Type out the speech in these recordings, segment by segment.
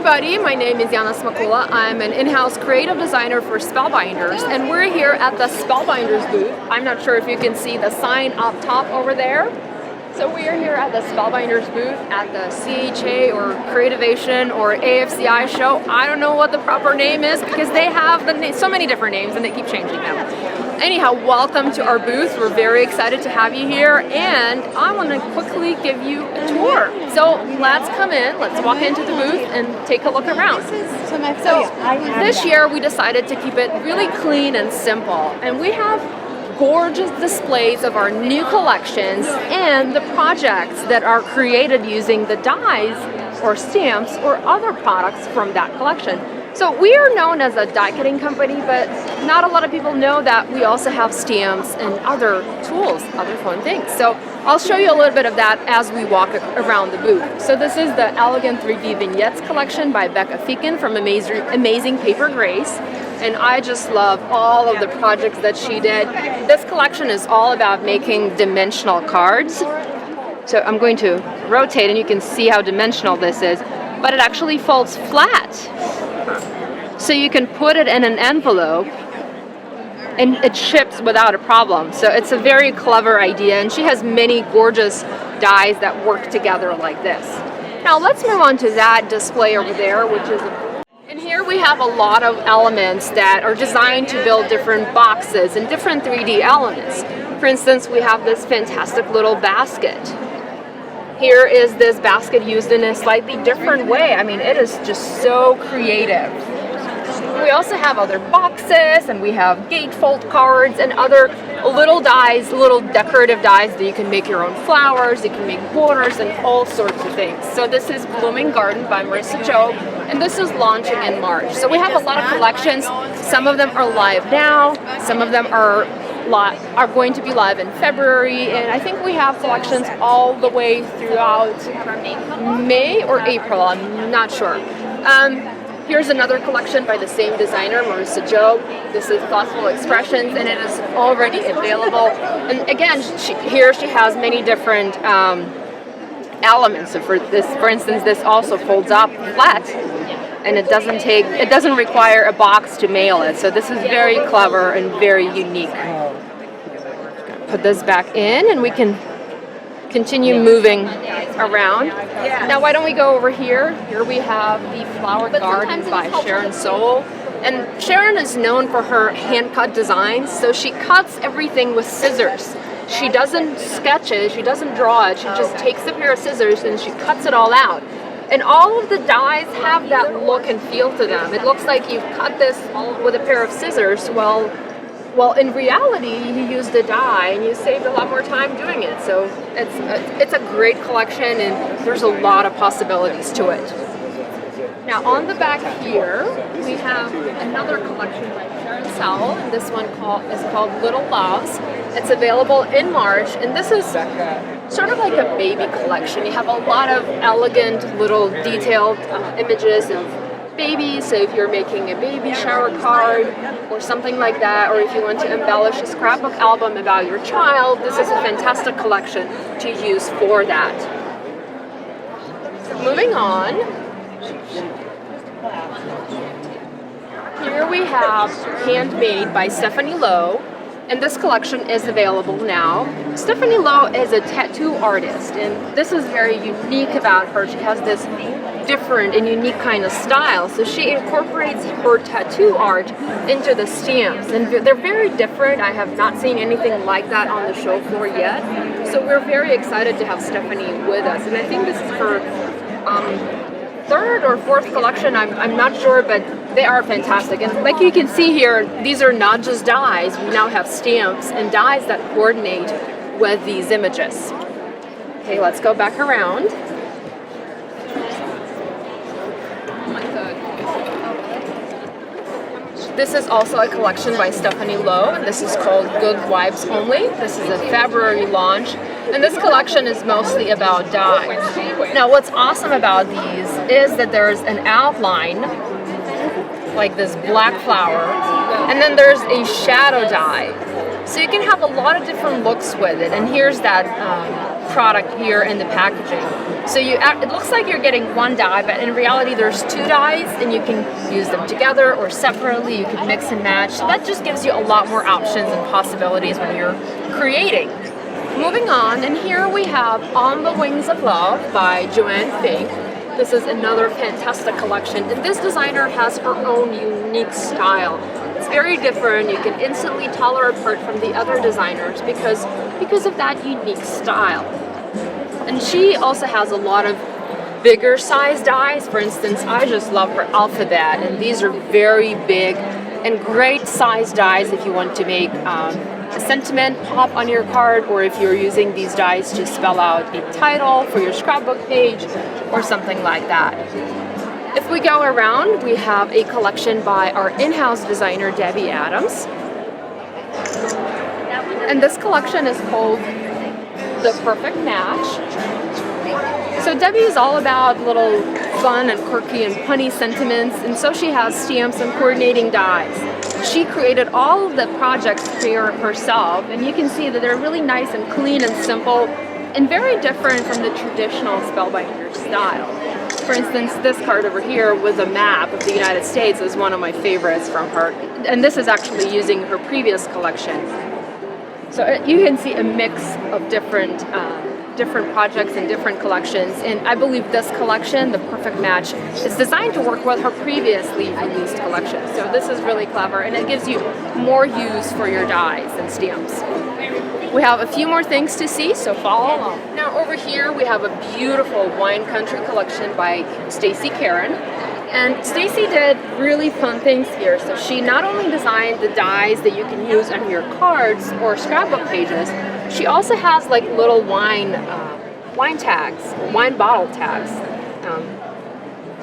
everybody, my name is Yana Smakula. I'm an in-house creative designer for Spellbinders, and we're here at the Spellbinders Booth. I'm not sure if you can see the sign up top over there. So we are here at the Spellbinders Booth at the CHA or Creativation or AFCI show. I don't know what the proper name is because they have so many different names and they keep changing them. Anyhow, welcome to our booth. We're very excited to have you here, and I want to quickly give you a tour. So let's come in, let's walk into the booth and take a look around. So this year we decided to keep it really clean and simple, and we have gorgeous displays of our new collections and the projects that are created using the dies or stamps or other products from that collection. So we are known as a die cutting company, but not a lot of people know that we also have stamps and other tools, other fun things. So I'll show you a little bit of that as we walk around the booth. So this is the Elegant 3D Vignettes collection by Becca from Amazing Paper Grace. And I just love all of the projects that she did. This collection is all about making dimensional cards. So I'm going to rotate and you can see how dimensional this is, but it actually folds flat. So you can put it in an envelope and it ships without a problem. So it's a very clever idea, and she has many gorgeous dies that work together like this. Now let's move on to that display over there, which is and here we have a lot of elements that are designed to build different boxes and different 3D elements. For instance, we have this fantastic little basket. Here is this basket used in a slightly different way. I mean, it is just so creative. We also have other boxes, and we have gatefold cards and other little dies, little decorative dies that you can make your own flowers, you can make borders and all sorts of things. So this is Blooming Garden by Marissa Joe, and this is launching in March. So we have a lot of collections. Some of them are live now, some of them are going to be live in February, and I think we have collections all the way throughout May or April, I'm not sure. Here's another collection by the same designer, Marissa Joe. This is Thoughtful Expressions, and it is already available. And again, here she has many different elements. So for instance, this also folds up flat, and it doesn't require a box to mail it. So this is very clever and very unique. Put this back in, and we can continue moving around. Now why don't we go over here? Here we have the Flower Garden by Sharon Soule. And Sharon is known for her hand-cut designs, so she cuts everything with scissors. She doesn't sketch it, she doesn't draw it, she just takes a pair of scissors and she cuts it all out. And all of the dies have that look and feel to them. It looks like you've cut this with a pair of scissors. Well, in reality, you used a die and you saved a lot more time doing it. So it's a great collection, and there's a lot of possibilities to it. Now on the back here, we have another collection by Sharon Soule, and this one is called Little Loves. It's available in March, and this is sort of like a baby collection. You have a lot of elegant little detailed images of babies, so if you're making a baby shower card or something like that, or if you want to embellish a scrapbook album about your child, this is a fantastic collection to use for that. Moving on, here we have Handmade by Stephanie Lowe, and this collection is available now. Stephanie Lowe is a tattoo artist, and this is very unique about her. She has this different and unique kind of style, so she incorporates her tattoo art into the stamps, and they're very different. I have not seen anything like that on the show floor yet, so we're very excited to have Stephanie with us, and I think this is her third or fourth collection, I'm not sure, but they are fantastic. And like you can see here, these are not just dies, we now have stamps and dies that coordinate with these images. Okay, let's go back around. This is also a collection by Stephanie Lowe, and this is called Good Vibes Only. This is a February launch, and this collection is mostly about dies. Now what's awesome about these is that there's an outline, like this black flower, And then there's a shadow dye. So you can have a lot of different looks with it. And here's that product here in the packaging. So it looks like you're getting one dye, but in reality there's two dyes, and you can use them together or separately. You can mix and match. So that just gives you a lot more options and possibilities when you're creating. Moving on, and here we have On the Wings of Love by Joanne Fink. This is another fantastic collection, and this designer has her own unique style. It's very different. You can instantly tell her apart from the other designers because of that unique style. And she also has a lot of bigger size dies. For instance, I just love her alphabet, and these are very big and great size dies if you want to make a sentiment pop on your card, or if you're using these dies to spell out a title for your scrapbook page or something like that. If we go around, we have a collection by our in-house designer, Debbie Adams. And this collection is called The Perfect Match. So Debbie is all about little fun and quirky and punny sentiments, and so she has stamps and coordinating dies. She created all of the projects here herself, and you can see that they're really nice and clean and simple and very different from the traditional Spellbinder style. For instance, this card over here with a map of the United States is one of my favorites from her, and this is actually using her previous collection. So you can see a mix of different projects and different collections, and I believe this collection, The Perfect Match, is designed to work with her previously released collection. So this is really clever, and it gives you more use for your dies and stamps. We have a few more things to see, so follow along. Now over here we have a beautiful wine country collection by Stacey Karen. And Stacey did really fun things here. So she not only designed the dies that you can use on your cards or scrapbook pages, she also has like little wine tags, wine bottle tags.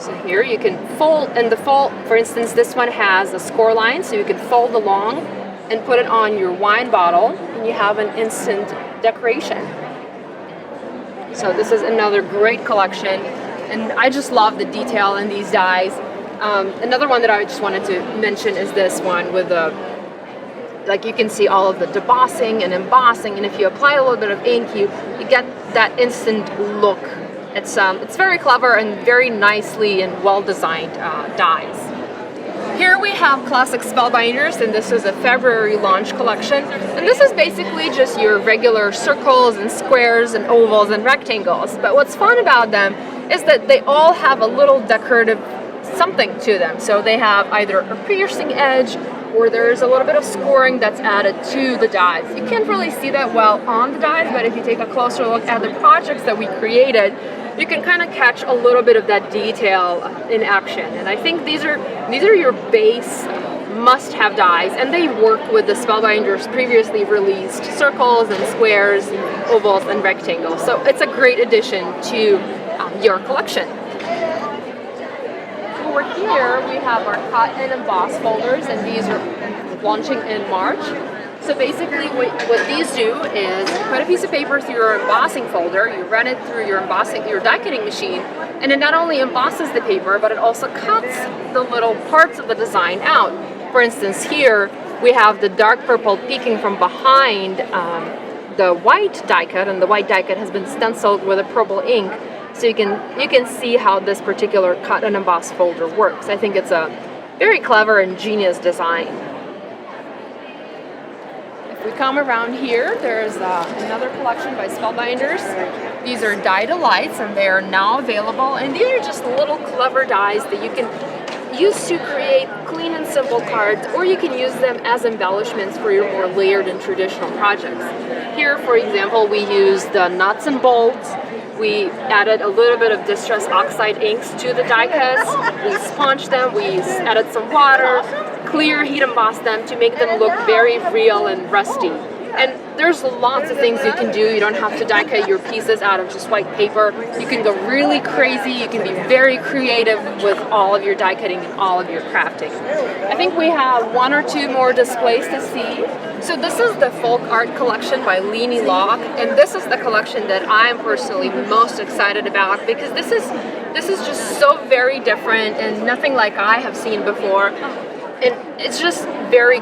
So here you can fold, and the fold, for instance, this one has a score line, so you can fold along and put it on your wine bottle, and you have an instant decoration. So this is another great collection, and I just love the detail in these dies. Another one that I just wanted to mention is this one with like you can see all of the debossing and embossing, and if you apply a little bit of ink, you get that instant look. It's very clever and very nicely and well-designed dies. Here we have Classic Spellbinders, and this is a February launch collection. And this is basically just your regular circles and squares and ovals and rectangles. But what's fun about them is that they all have a little decorative something to them. So they have either a piercing edge, or there's a little bit of scoring that's added to the dies. You can't really see that well on the dies, but if you take a closer look at the projects that we created, you can kind of catch a little bit of that detail in action. And I think these are your base must-have dies, and they work with the Spellbinders previously released circles and squares, ovals and rectangles. So it's a great addition to your collection. Over here we have our cut and emboss folders, and these are launching in March. So basically what these do is you put a piece of paper through your embossing folder, you run it through your die cutting machine, and it not only embosses the paper, but it also cuts the little parts of the design out. For instance, here we have the dark purple peeking from behind the white die cut, and the white die cut has been stenciled with a purple ink. So you can see how this particular cut and emboss folder works. I think it's a very clever and genius design. If we come around here, there's another collection by Spellbinders. These are Die Delights, and they are now available. And these are just little clever dies that you can use to create clean and simple cards, or you can use them as embellishments for your more layered and traditional projects. Here, for example, we used the nuts and bolts. We added a little bit of Distress Oxide inks to the die cuts. We sponged them, we added some water, clear heat embossed them to make them look very real and rusty. And there's lots of things you can do. You don't have to die cut your pieces out of just white paper. You can go really crazy. You can be very creative with all of your die cutting and all of your crafting. I think we have one or two more displays to see. So this is the Folk Art Collection by Leanie Locke, and this is the collection that I'm personally most excited about, because this is just so very different and nothing like I have seen before. and it's just very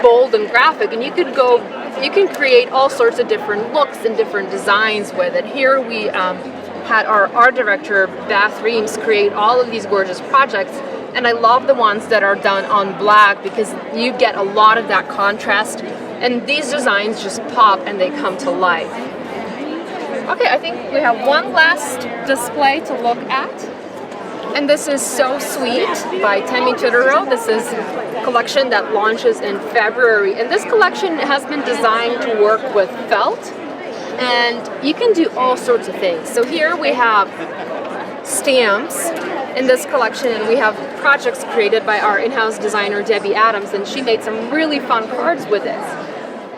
bold and graphic, and you can create all sorts of different looks and different designs with it. Here we had our art director, Beth Reams, create all of these gorgeous projects, and I love the ones that are done on black because you get a lot of that contrast, and these designs just pop and they come to life. Okay, I think we have one last display to look at. And this is So Sweet by Tammy Totoro. This is a collection that launches in February. And this collection has been designed to work with felt. And you can do all sorts of things. So here we have stamps in this collection, and we have projects created by our in-house designer, Debbie Adams, and she made some really fun cards with this.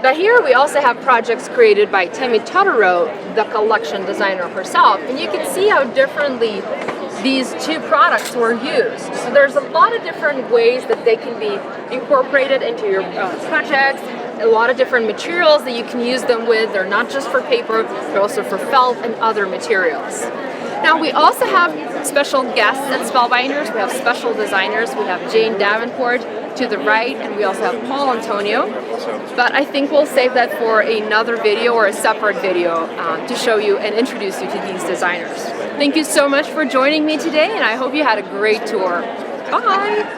But here we also have projects created by Tammy Totoro, the collection designer herself. And you can see how differently these two products were used. So there's a lot of different ways that they can be incorporated into your projects, a lot of different materials that you can use them with. They're not just for paper, but also for felt and other materials. Now we also have special guests at Spellbinders. We have special designers. We have Jane Davenport to the right, and we also have Paul Antonio. But I think we'll save that for another video or a separate video to show you and introduce you to these designers. Thank you so much for joining me today, and I hope you had a great tour. Bye!